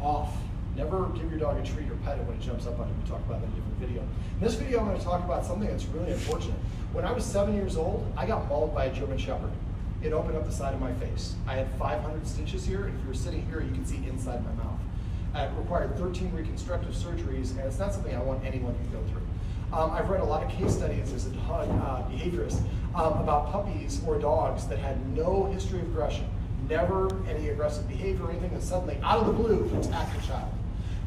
off. Never give your dog a treat or pet it when it jumps up on you. We talked about that in a different video. In this video, I'm going to talk about something that's really unfortunate. When I was 7 years old, I got mauled by a German Shepherd. It opened up the side of my face. I had 500 stitches here, and if you were sitting here, you can see inside my mouth. It required 13 reconstructive surgeries, and it's not something I want anyone to go through. I've read a lot of case studies as a dog behaviorist about puppies or dogs that had no history of aggression, never any aggressive behavior or anything, and suddenly, out of the blue, attack the child.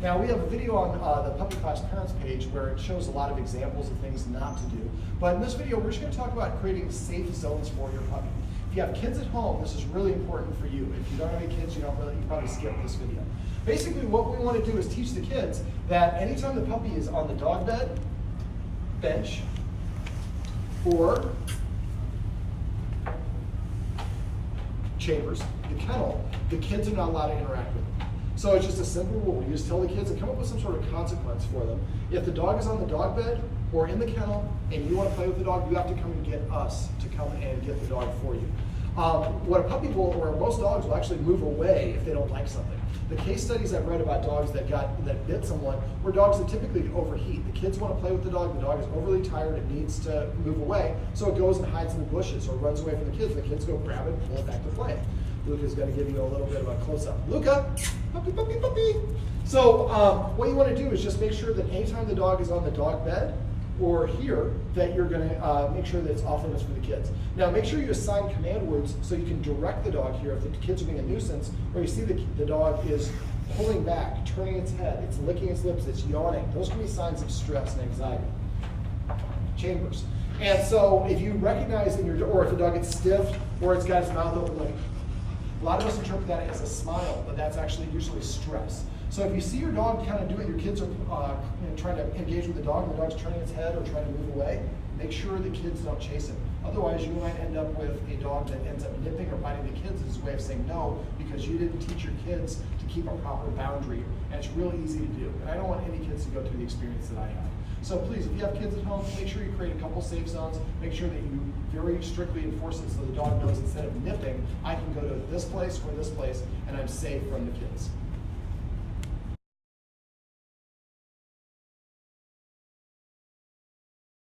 Now, we have a video on the Puppy Class Parents page where it shows a lot of examples of things not to do. But in this video, we're just going to talk about creating safe zones for your puppy. If you have kids at home, this is really important for you. If you don't have any kids, you probably skip this video. Basically, what we want to do is teach the kids that anytime the puppy is on the dog bed, bench, or chambers, the kennel, the kids are not allowed to interact with them. So it's just a simple rule. You just tell the kids and come up with some sort of consequence for them. If the dog is on the dog bed or in the kennel and you want to play with the dog, you have to come and get us to come and get the dog for you. What a puppy will, or most dogs will actually move away if they don't like something. The case studies I've read about dogs that bit someone were dogs that typically overheat. The kids want to play with the dog is overly tired, it needs to move away, so it goes and hides in the bushes or runs away from the kids. The kids go grab it and pull it back to play. Luca's going to give you a little bit of a close-up. Luca, puppy, puppy, puppy. So what you want to do is just make sure that anytime the dog is on the dog bed or here, that you're going to make sure that it's off limits for the kids. Now, make sure you assign command words so you can direct the dog here if the kids are being a nuisance, or you see the dog is pulling back, turning its head, it's licking its lips, it's yawning. Those can be signs of stress and anxiety. Chambers. And so if you recognize or if the dog gets stiff or it's got its mouth open, like, a lot of us interpret that as a smile, but that's actually usually stress. So if you see your dog kind of do it, your kids are trying to engage with the dog, and the dog's turning its head or trying to move away, make sure the kids don't chase it. Otherwise, you might end up with a dog that ends up nipping or biting the kids as a way of saying no, because you didn't teach your kids to keep a proper boundary, and it's really easy to do. And I don't want any kids to go through the experience that I had. So please, if you have kids at home, make sure you create a couple safe zones. Make sure that you very strictly enforce it so the dog knows instead of nipping, I can go to this place or this place, and I'm safe from the kids.